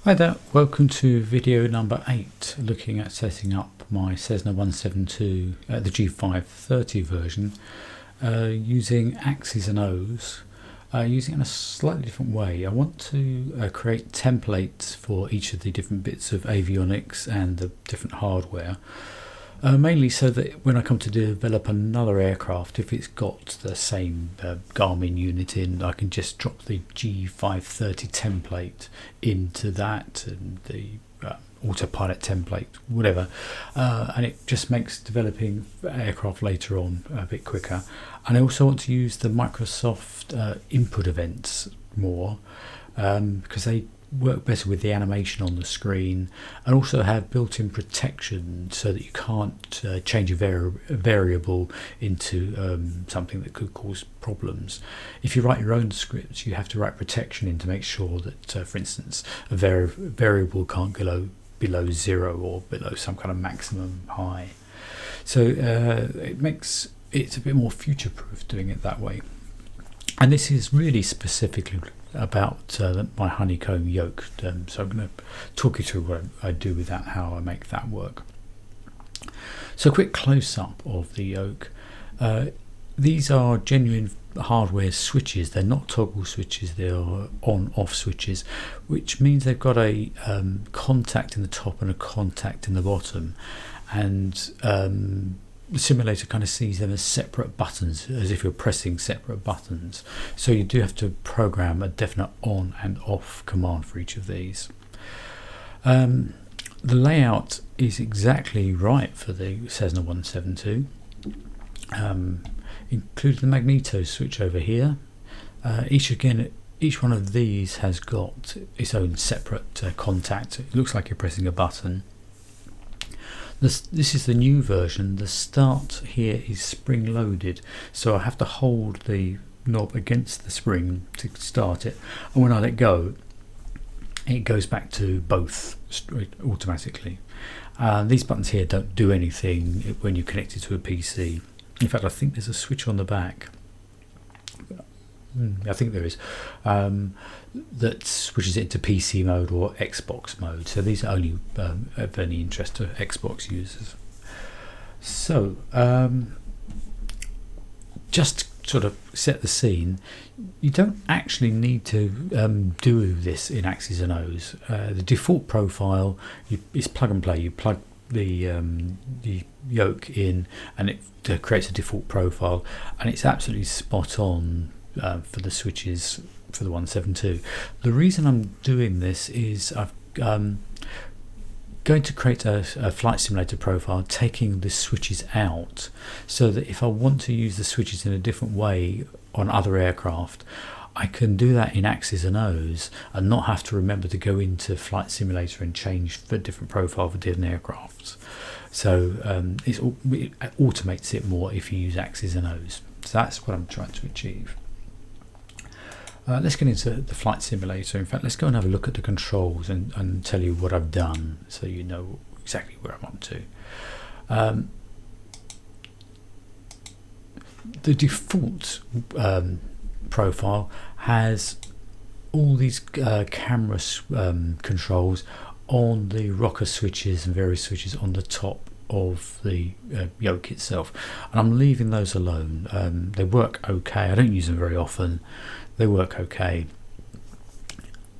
Hi there, welcome to video number 8, looking at setting up my Cessna 172, the G530 version, using Axis and Ohs, using it in a slightly different way. I want to create templates for each of the different bits of avionics and the different hardware, mainly so that when I come to develop another aircraft, if it's got the same Garmin unit in, I can just drop the G530 template into that, and the autopilot template, whatever, and it just makes developing aircraft later on a bit quicker. And I also want to use the Microsoft input events more, because they work better with the animation on the screen, and also have built-in protection so that you can't change a variable into something that could cause problems. If you write your own scripts, you have to write protection in to make sure that, for instance, a variable can't go below 0 or below some kind of maximum high. So it makes it a bit more future-proof doing it that way. And this is really specifically about my Honeycomb yoke, so I'm going to talk you through what I do with that, how I make that work. So a quick close-up of the yoke. These are genuine hardware switches. They're not toggle switches, they are on-off switches, which means they've got a contact in the top and a contact in the bottom, and the simulator kind of sees them as separate buttons, as if you're pressing separate buttons. So you do have to program a definite on and off command for each of these. The layout is exactly right for the Cessna 172, including the Magneto switch over here. Each one of these has got its own separate contact. It looks like you're pressing a button. This is the new version. The start here is spring loaded, so I have to hold the knob against the spring to start it, and when I let go, it goes back to both automatically. These buttons here don't do anything when you connect it to a PC. In fact, I think there's a switch on the back. I think there is, that switches it into PC mode or Xbox mode. So these are only of any interest to Xbox users. So just sort of set the scene. You don't actually need to do this in Axis and Ohs. The default profile is plug and play. You plug the yoke in, and it creates a default profile, and it's absolutely spot on for the switches for the 172. The reason I'm doing this is I'm going to create a flight simulator profile taking the switches out, so that if I want to use the switches in a different way on other aircraft, I can do that in Axis and Ohs and not have to remember to go into Flight Simulator and change for a different profile for different aircrafts. So it automates it more if you use Axis and Ohs. So that's what I'm trying to achieve. Let's get into the flight simulator. In fact, let's go and have a look at the controls and tell you what I've done, so you know exactly where I'm up to. The default profile has all these camera controls on the rocker switches and various switches on the top of the yoke itself, and I'm leaving those alone. They work okay. I don't use them very often. They work okay,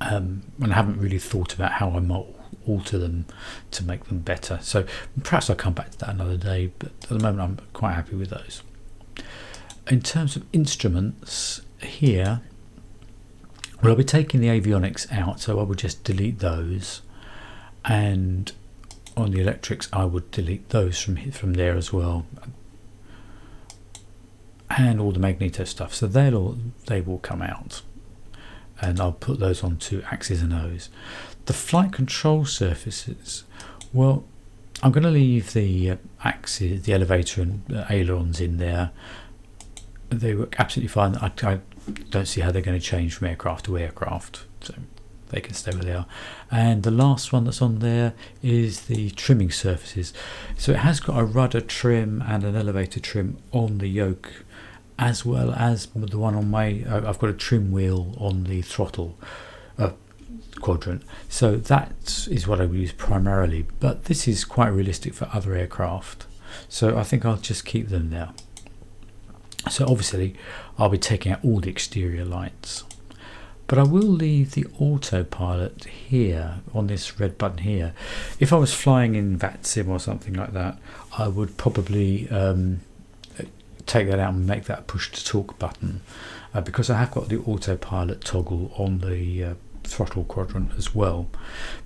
and I haven't really thought about how I might alter them to make them better, so perhaps I'll come back to that another day, but at the moment I'm quite happy with those. In terms of instruments here, well, I'll be taking the avionics out, so I would just delete those, and on the electrics I would delete those from there as well, and all the Magneto stuff, so they will come out, and I'll put those onto Axis and Ohs. The flight control surfaces, well, I'm going to leave the axis, the elevator and ailerons in there. They work absolutely fine. I don't see how they're going to change from aircraft to aircraft, so they can stay where they are. And the last one that's on there is the trimming surfaces. So it has got a rudder trim and an elevator trim on the yoke, as well as the one on my I've got a trim wheel on the throttle, quadrant. So that is what I will use primarily, but this is quite realistic for other aircraft, so I think I'll just keep them there. So obviously I'll be taking out all the exterior lights, but I will leave the autopilot here on this red button here. If I was flying in VATSIM or something like that, I would probably take that out and make that push to talk button, because I have got the autopilot toggle on the throttle quadrant as well.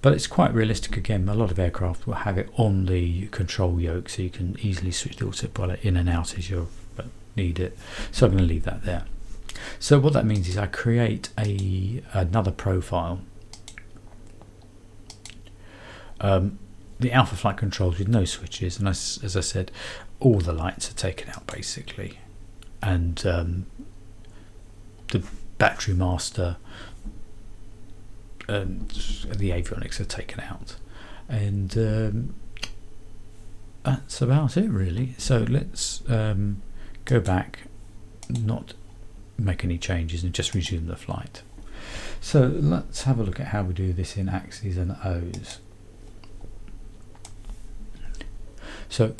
But it's quite realistic. Again, a lot of aircraft will have it on the control yoke, so you can easily switch the autopilot in and out as you need it. So I'm going to leave that there. So what that means is I create another profile, the alpha flight controls with no switches, and as I said, all the lights are taken out basically, and the battery master and the avionics are taken out, and that's about it really. So let's go back, not make any changes, and just resume the flight. So let's have a look at how we do this in Axis and Ohs. So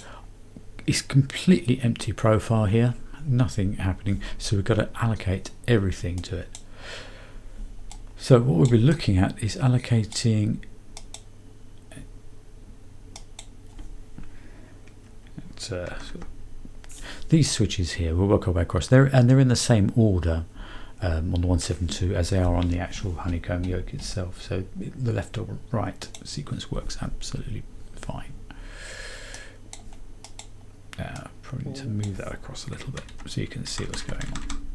it's completely empty profile here, nothing happening, so we've got to allocate everything to it. So what we'll be looking at is allocating these switches here. We'll work our way across there, and they're in the same order on the 172 as they are on the actual Honeycomb yoke itself, so the left or right sequence works absolutely fine. Probably need to move that across a little bit so you can see what's going on.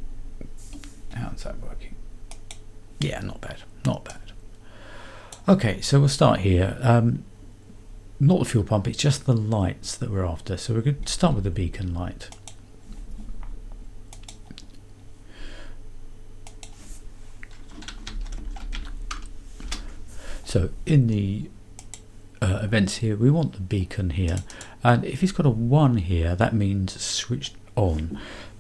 How's that working? Yeah, not bad, not bad. Okay, so we'll start here. Not the fuel pump, it's just the lights that we're after. So we're going to start with the beacon light. So in the events here, we want the beacon here, and if it's got a 1 here, that means switched on.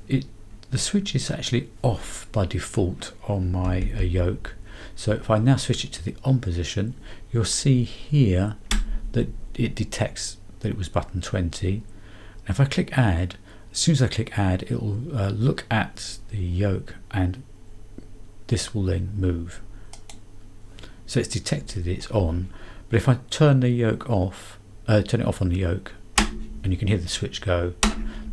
The switch is actually off by default on my yoke. So if I now switch it to the on position, you'll see here that it detects that it was button 20. And if I click add, as soon as I click add, it will look at the yoke, and this will then move. So it's detected it's on. But if I turn the yoke off, turn it off on the yoke, and you can hear the switch go,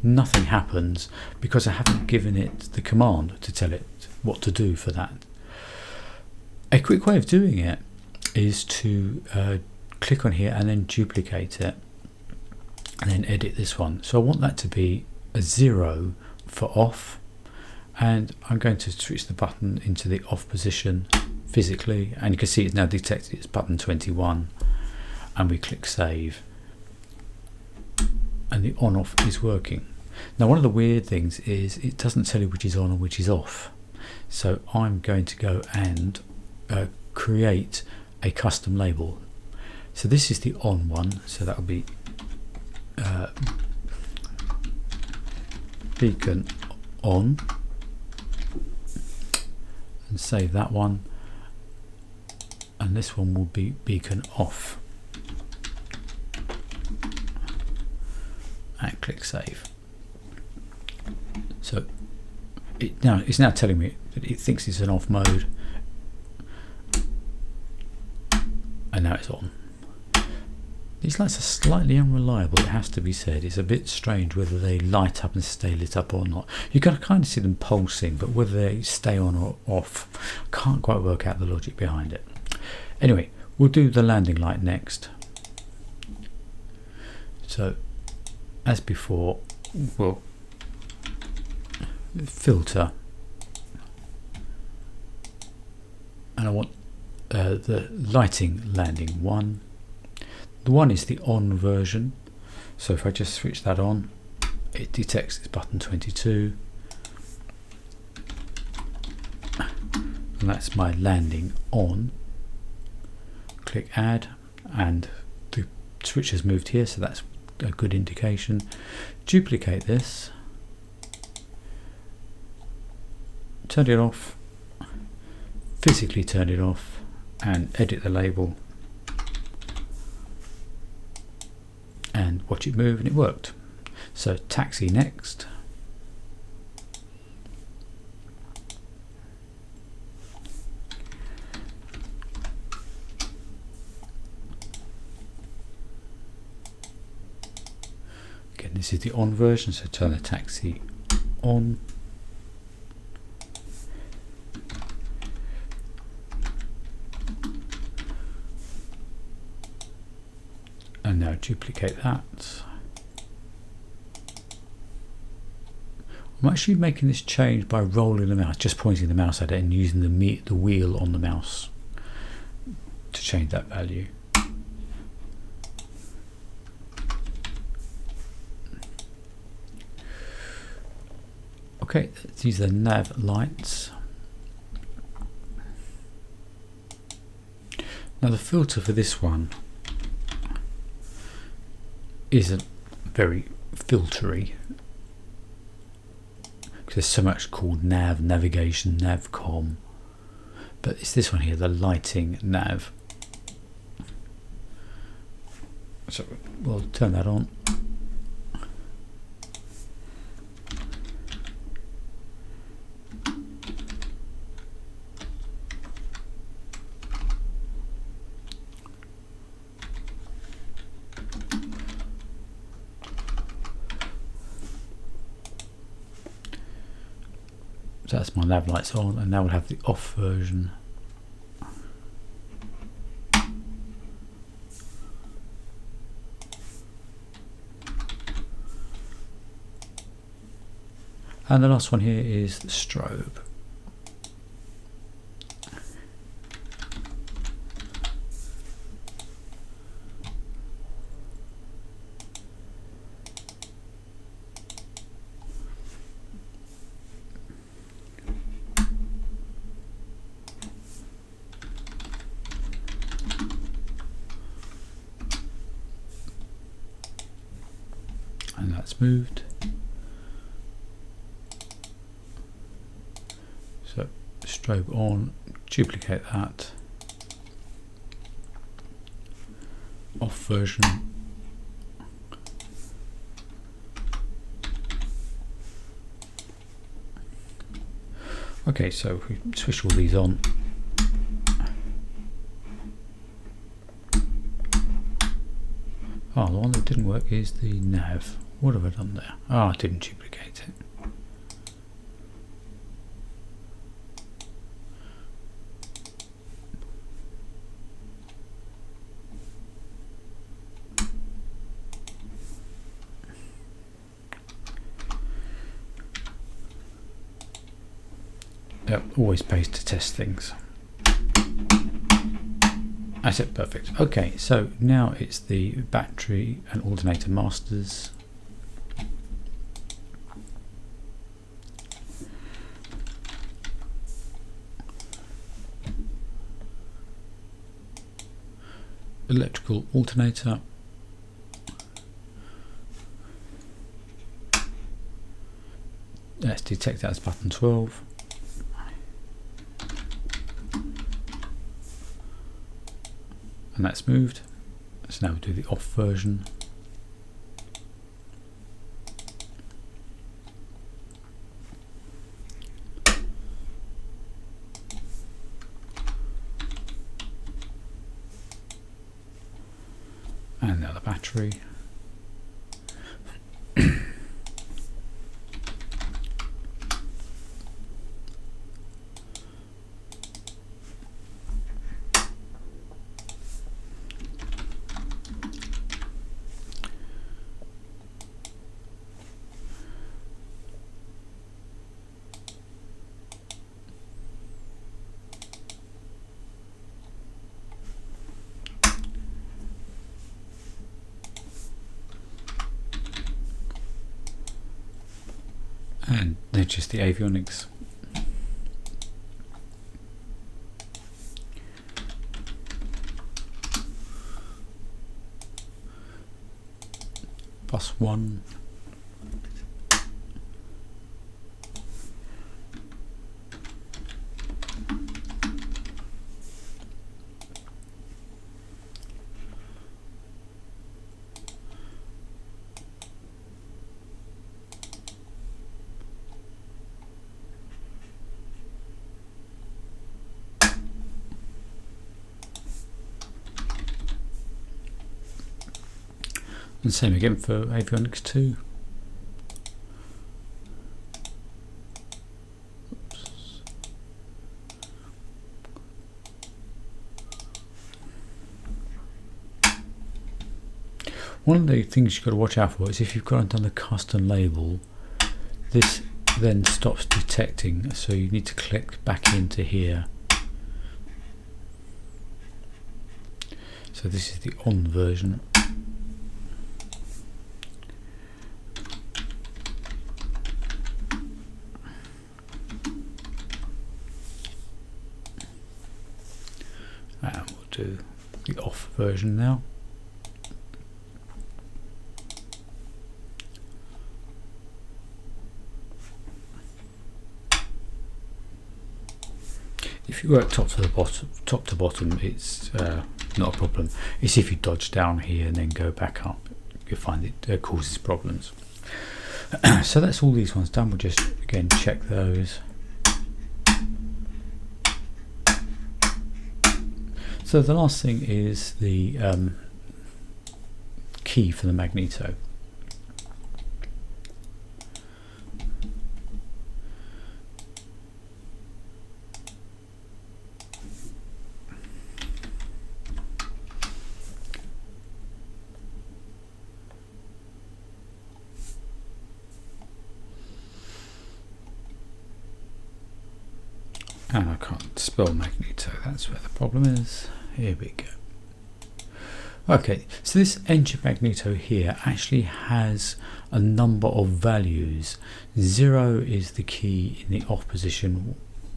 nothing happens because I haven't given it the command to tell it what to do for that. A quick way of doing it is to click on here and then duplicate it, and then edit this one. So I want that to be a 0 for off, and I'm going to switch the button into the off position physically, and you can see it's now detected it's button 21, and we click save, and the on off is working. Now one of the weird things is it doesn't tell you which is on and which is off, so I'm going to go and create a custom label. So this is the on one, so that will be beacon on, and save that one, and this one will be beacon off, and click save. So it's now telling me that it thinks it's an off mode, and now it's on. These lights are slightly unreliable, it has to be said. It's a bit strange whether they light up and stay lit up or not. You can kind of see them pulsing, but whether they stay on or off, can't quite work out the logic behind it. Anyway, we'll do the landing light next. So, as before, we'll filter, and I want the lighting landing 1. The 1 is the on version, so if I just switch that on, it detects it's button 22, and that's my landing on. Click add, and the switch has moved here, so that's a good indication. Duplicate this, turn it off, physically turn it off, and edit the label and watch it move, and it worked. So taxi next. Again, this is the on version, so turn the taxi on. And now duplicate that. I'm actually making this change by rolling the mouse, just pointing the mouse at it and using the wheel on the mouse to change that value. Okay, these are the nav lights. Now the filter for this one isn't very filtery, because there's so much called nav, navigation, navcom, but it's this one here, the lighting nav. So we'll turn that on. So that's my nav lights on, and now we'll have the off version. And the last one here is the strobe. And that's moved. So strobe on, duplicate that. Off version. Okay, so if we switch all these on. Oh, the one that didn't work is the nav. What have I done there? Oh, I didn't duplicate it. Yep, always pays to test things. That's it, perfect. Okay, so now it's the battery and alternator masters. Electrical alternator. Let's detect that as button 12. And that's moved. So now we do the off version. And now the battery. And they're just the avionics. Bus 1. And same again for avionics 2. One of the things you've got to watch out for is if you've gone and done the custom label, this then stops detecting, so you need to click back into here. So this is the on version. And we'll do the off version now. If you work top to bottom, it's not a problem. It's if you dodge down here and then go back up, you'll find it causes problems. So that's all these ones done. We'll just again check those. So the last thing is the key for the Magneto. And I can't spell Magneto, that's where the problem is. Here we go. Okay, so this engine Magneto here actually has a number of values. 0 is the key in the off position,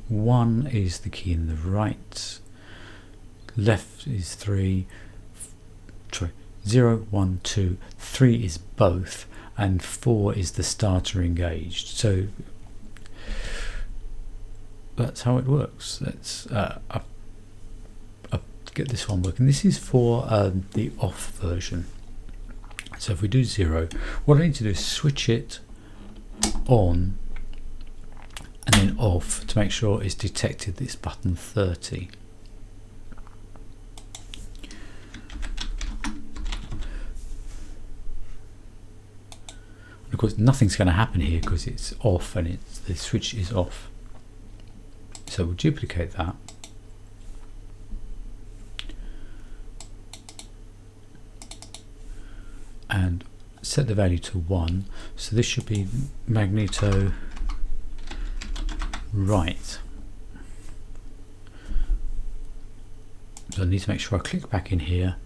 1 is the key in the right, left is 3, 0, 1, 2, 3 is both, and 4 is the starter engaged. So that's how it works. Let's get this one working. This is for the off version. So if we do 0, what I need to do is switch it on and then off to make sure it's detected this button 30. Of course, nothing's going to happen here because it's off and the switch is off. So we'll duplicate that. And set the value to 1. So this should be Magneto right. So I need to make sure I click back in here,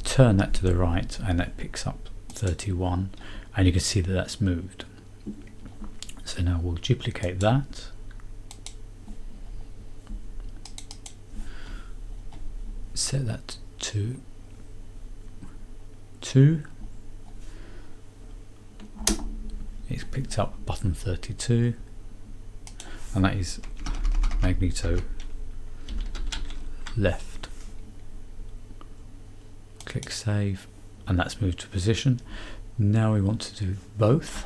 turn that to the right, and that picks up 31. And you can see that that's moved. So now we'll duplicate that. Set that to 2. It's picked up button 32, and that is Magneto left. Click save, and that's moved to position. Now we want to do both.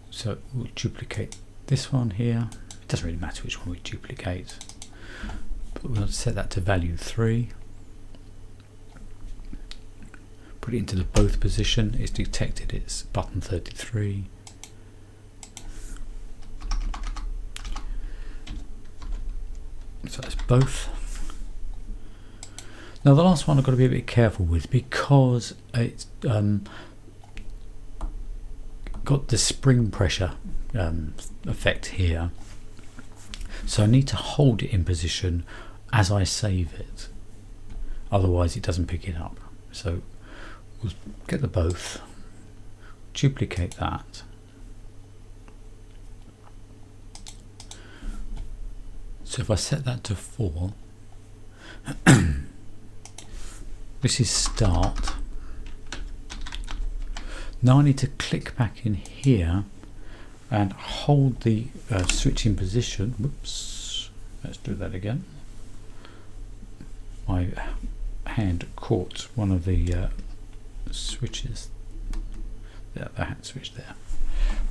So we'll duplicate this one here. It doesn't really matter which one we duplicate, but we'll set that to value 3. Put it into the both position. It's detected it's button 33. So that's both. Now the last one I've got to be a bit careful with because it's got the spring pressure effect here. So I need to hold it in position as I save it. Otherwise it doesn't pick it up. So we'll get the both, duplicate that. So if I set that to 4, this is start. Now I need to click back in here and hold the switch in position. Whoops, let's do that again. My hand caught one of the switches. The hand switch there.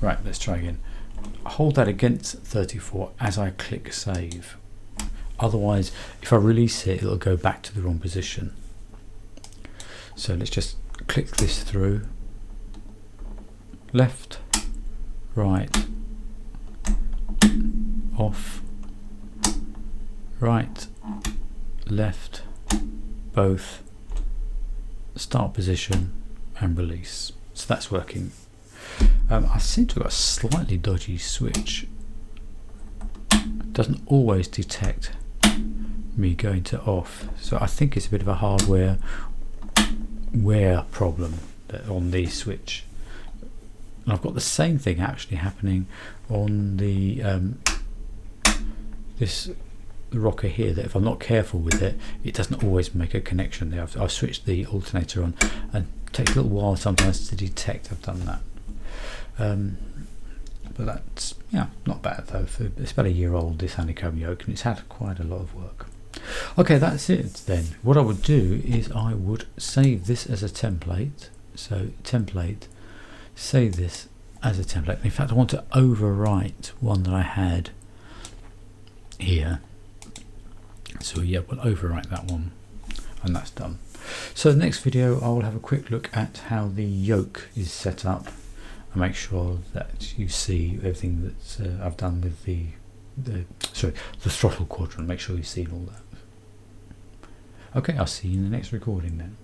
Right, let's try again. Hold that against 34 as I click save. Otherwise, if I release it, it'll go back to the wrong position. So let's just click this through. Left, right, off, right, left, both, start position and release. So that's working. I seem to have got a slightly dodgy switch. It doesn't always detect me going to off, so I think it's a bit of a hardware wear problem on the switch. And I've got the same thing actually happening on the this rocker here, that if I'm not careful with it, it doesn't always make a connection there. I've switched the alternator on, and it takes a little while sometimes to detect I've done that. But that's, yeah, not bad though. It's about a year old, this Honeycomb yoke, and it's had quite a lot of work. Okay, that's it then. What I would do is I would save this as a template. So template, save this as a template. In fact, I want to overwrite one that I had here. So yeah, we'll overwrite that one, and that's done. So the next video I will have a quick look at how the yoke is set up, and make sure that you see everything that I've done with the throttle quadrant. Make sure you've seen all that. Okay, I'll see you in the next recording then.